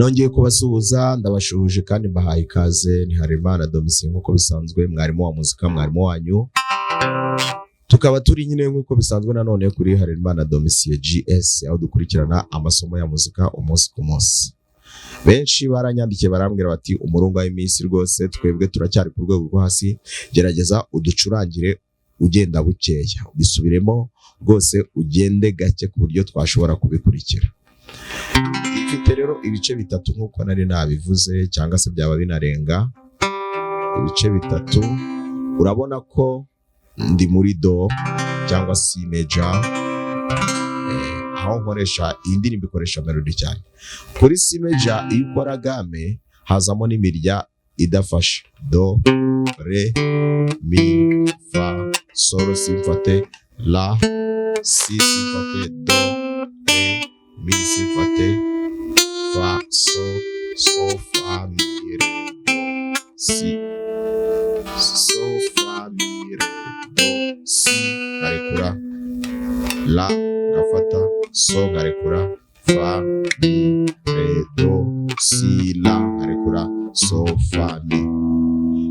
Nongeye kubasuhuza, ndabashuhuje kandi mbahaye ikaze. Ni Harerimana Domitien nk'uko bisanzwe, mwarimu wa muzika, mwarimu wanyu. Tukaba turi nyine nk'uko bisanzwe nanone kuri Harerimana Domitien GS, aho dukurikirana amasomo ya muzika umunsi ku munsi. Benshi baranyandikiye barambwira bati umurunga w'iminsi rwose twebwe turacyari ku rwego rwo hasi, gerageza uducurangire ugenda bukeya, ubisubiremo rwose ugende gake ku buryo twashobora kubikurikira. Ifite rero ibice bitatu nk'uko nari nabivuze, cyangwa se byaba binarenga ibice bitatu. Urabona ko ndi muri do cyangwa C major, aho nkoresha iyi ndirimbo ikoresha melody cyane. Kuri C major iyo ukora game hazamo n'imirya idafashe: do, re, mi, fa, sol simfate, la, si simfate, do, re, mi simfate, fa, so, fa, mi, re, do, si, so, fa, mi, re, do, si, ngarekura, la, ngafata, so, ngarekura, fa, mi, re, do, si, la, ngarekura, so, fa, mi.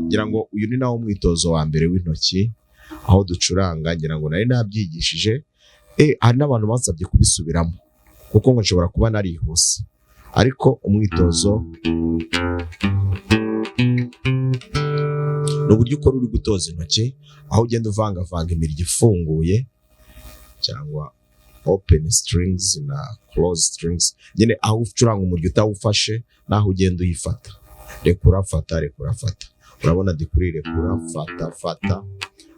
Ngira ngo uyu ni nawo mwitozo wa mbere w'intoki, aho ducuranga. Ngira ngo nari nabyigishije, hari n'abantu bansabye kubisubiramo kuko ngo nshobora kuba narihuse, ariko umwitozo n'uburyo ukora uri gutoza intoki, aho ugenda uvangavanga imirya ifunguye cyangwa open strings na close strings, nyine aho ucuranga umurya utawufashe naho ugenda uyifata. Rekura fata, rekura fata. Urabona ndi kuri rekura fata fata,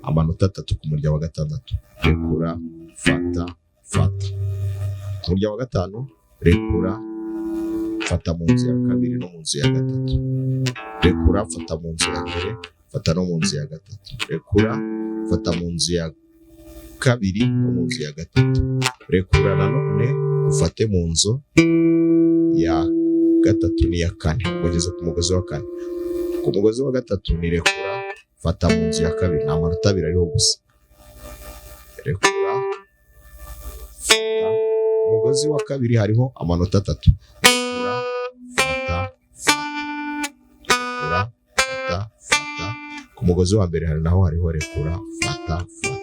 amanota 3 ku murya wa gatandatu. Rekura fata fata. Ku murya wa gatanu rekura fata mu nzu ya kabiri no mu nzu ya gatatu. Rekura fata mu nzu ya mbere, fata no mu nzu ya gatatu. Rekura fata mu nzu ya kabiri no mu nzu ya gatatu. Rekura nanone ufate mu nzu ya gatatu n'iya kane, kugeza ku mugozi wa kane. Ku mugozi wa gatatu ni rekura fata mu nzu ya kabiri, nta manota abiri ariho gusa. Rekura fata, umugozi wa kabiri hariho amanota 3. Rekura fata fata, rekura fata fata. Ku mugozi wa mbere hari naho hariho rekura fata fata,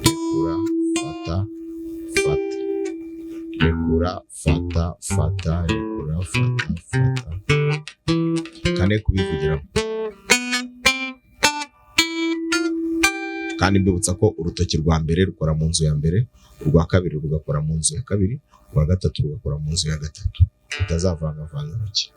rekura fata fata, rekura fata fata, rekura fata fata. Kane kubivugiramo. Kandi mbibutsa ko urutoki rwa mbere rukora mu nzu ya mbere, urwa kabiri rugakora mu nzu ya kabiri, urwa gatatu rugakora mu nzu ya gatatu. Utazavangavanga intoki.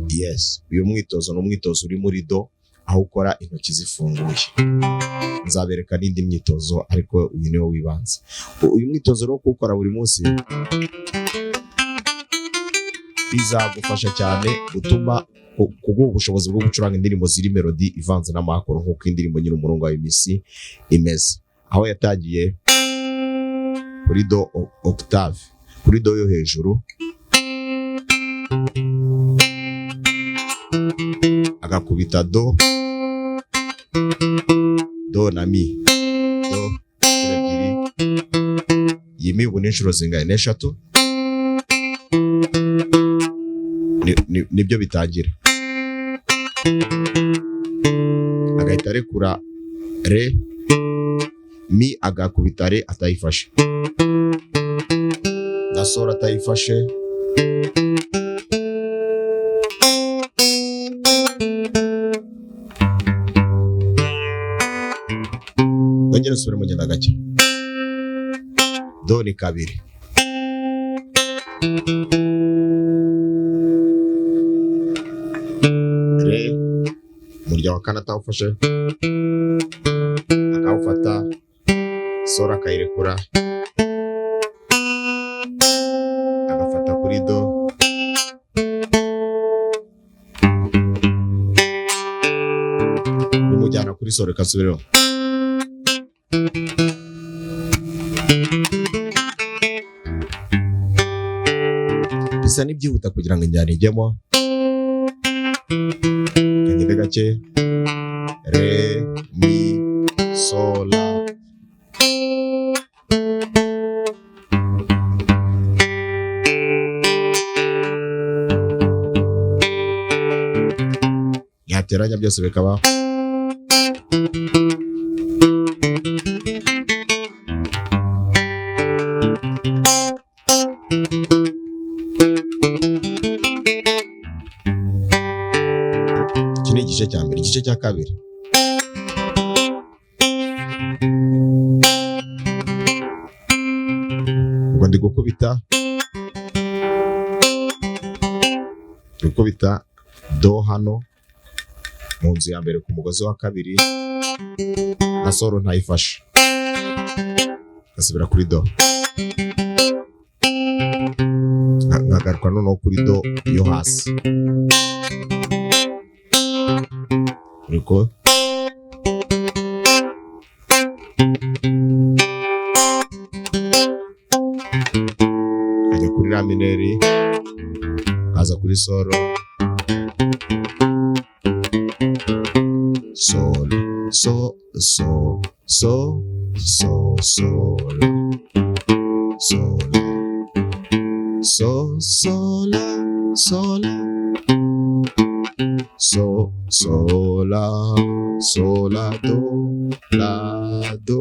Yes, uyu mwitozo ni umwitozo uri muri do, aho ukora intoki zifunguye. Nzabereka n'indi myitozo, ariko uyu niwo wibanze. Uyu mwitozo rero kuwukora buri munsi bizagufasha cyane gutuma kuguha ubushobozi bwo gucuranga indirimbo ziri melody ivanze n'amakoro, nk'uko indirimbo nyiri umurunga w'iminsi imeze. Aho yatangiye kuri do octave, kuri do yo hejuru, agakubita do, do na mi, do ebyiri, yimi ubu n'inshuro zingahe? N'eshatu. Nibyo bitangira. Agahita arekura re, mi agakubita re atayifashe, na sol atayifashe, nongera usubire mu genda gake. Do ni kabiri, re umurya wa kane atawufashe, akawufata, sol akayirekura, agafata kuri do, nimujyana kuri sol ikasubireho. bisa n'ibyihuta kugira ngo injyana ijyemo. Kagende gake. Re, mi, sol, la. Yateranya byose bikaba iki ni igice cya mbere. Igice cya kabiri ubwo ndi gukubita do hano mu nzu ya mbere ku mugozi wa kabiri na solo ntayifashe, gasubira kuri do, nkagaruka noneho kuri do yo hasi uriko ajya kuri la mineri, aza kuri solo, sol, so, so, so, so, sol, sol, so, sola, sola, so, sola, sola, do, la, do.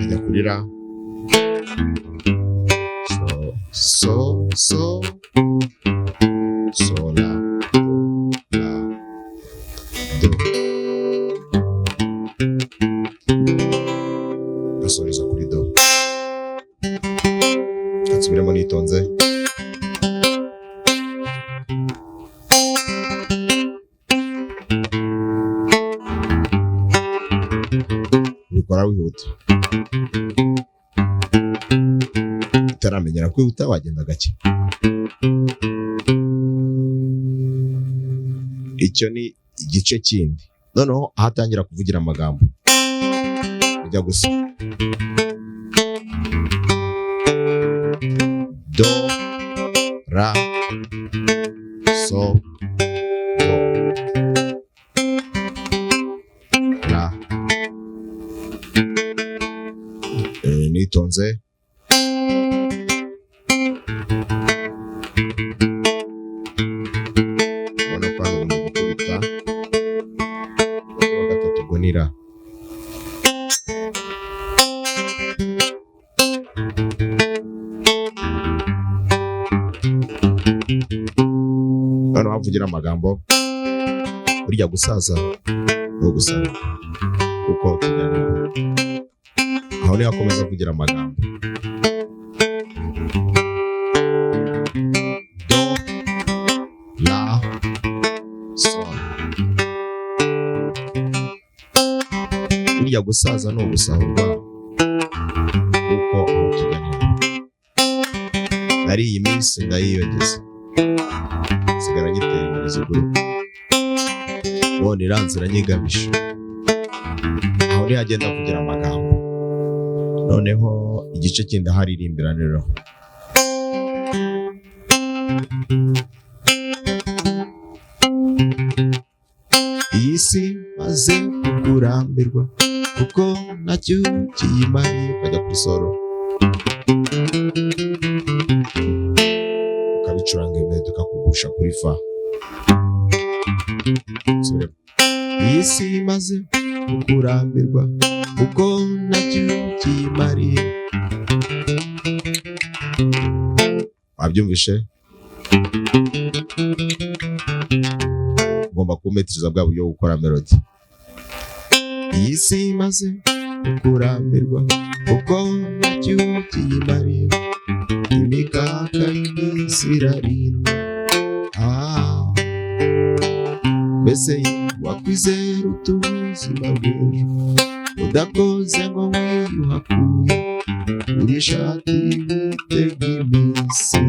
Ajya kuri la. So, so, so, la, do. Gasoreza kuri do. Gatsubiremo nitonze. Bikora wihuta. Utaramenyera kwihuta wagenda gake. Icyo ni igice kindi. Noneho ahatangira kuvugira amagambo bijya gusa do, ra, so, do, la. Nitonze. Ubona ko hano umuntu gukubita wa gatatu gonira. Hano havugira amagambo burya gusaza no gusaba kuko tujyana aho niho akomeza kugira amagambo. Do, la, sol. Burya gusaza no gusahurwa kuko aho tujyana nari iyi minsi ndayiyongeza sigara nyitera imbere ziguruka none iranzira nyigamisha aho niho agenda kugira amagambo. Noneho igice kindi haririmbira rero iyi si maze kukurambirwa kuko nacyo kiyimariye. Ukajya kuri solo ukabicuranga imbere tukakugusha kuri fa. Iyi si maze kukurambirwa kuko nacyo kiyimariye. Wabyumvishe? Ugomba kumetiriza bwa buryo gukora melody. Iyi si maze kukurambirwa kuko nacyo kiyimariye. Imikaka y'iminsi irarindwa. Mbese wakwizera utubuzima bw'ejo udakoze ngo wiyuhakuye uri ishati witega iminsi.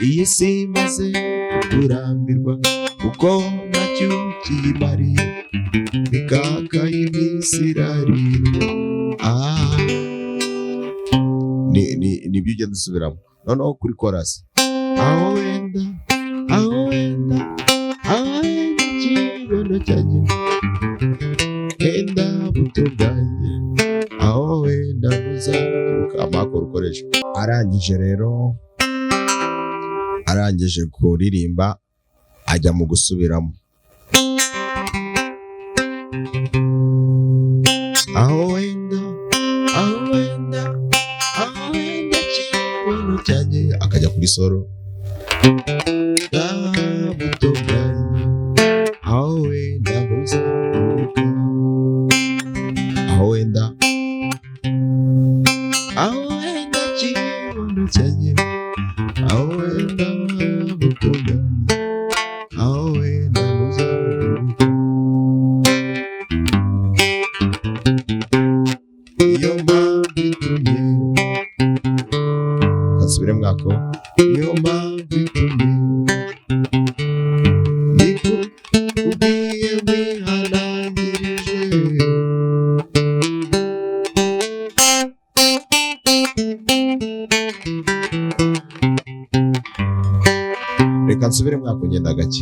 iyi si imaze kurambirwa kuko ntacyo kiyimariye ikaka iminsi irarira. Nibyo ugenda usubiramo noneho kuri korasi. Aho wenda ikibono cyanjye wenda buto bwanjye, aho wenda buzamuka. Amakuru ukoresha. Arangije kuririmba ajya mu gusubiramo. Aho wenda ikibono cyanjye, akajya kuri solo. Buto bwanjye, aho wenda buzamuka, aho wenda ikibono cyanjye, aho wenda buto bwanjye, aho wenda buzamuka. Iyo mpamvu itumye kasubire mwako. Iyo mpamvu itumye nikubwiye wihanangirije. Reka nsubire mwako ngenda gake.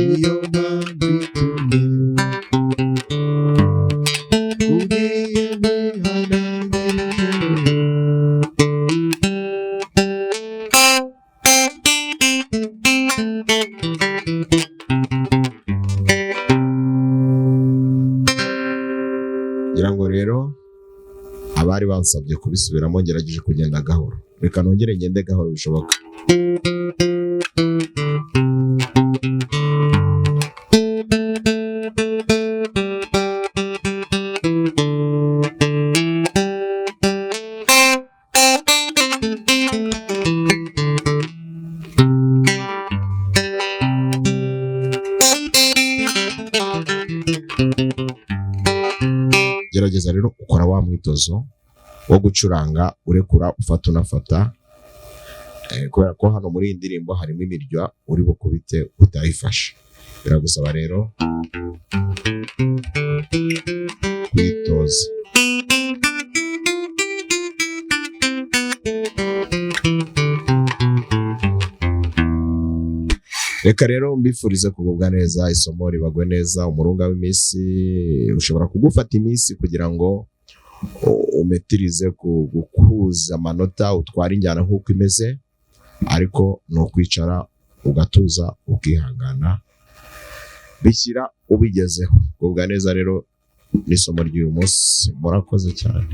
Iyo mpamvu itumye kubwiye wihanangirije. Ngira ngo rero abari bansabye kubisubiramo ngerageje kugenda gahoro. Reka nongere ngende gahoro bishoboka. Gerageza rero ukora wa mwitozo wo gucuranga urekura ufata unafata, kubera ko hano muri iyi ndirimbo harimo imirya uri bukubite utayifashe. Biragusaba rero kwitoza. Reka rero mbifurize kugubwa neza, isomo ribagwe neza. Umurunga w'iminsi ushobora kugufata iminsi kugira ngo umetirize gukuza amanota, utwara injyana nk'uko imeze, ariko ni ukwicara ugatuza ukihangana bishyira ubigezeho. Kugubwa neza rero n'isomo ry'uyu munsi. Murakoze cyane.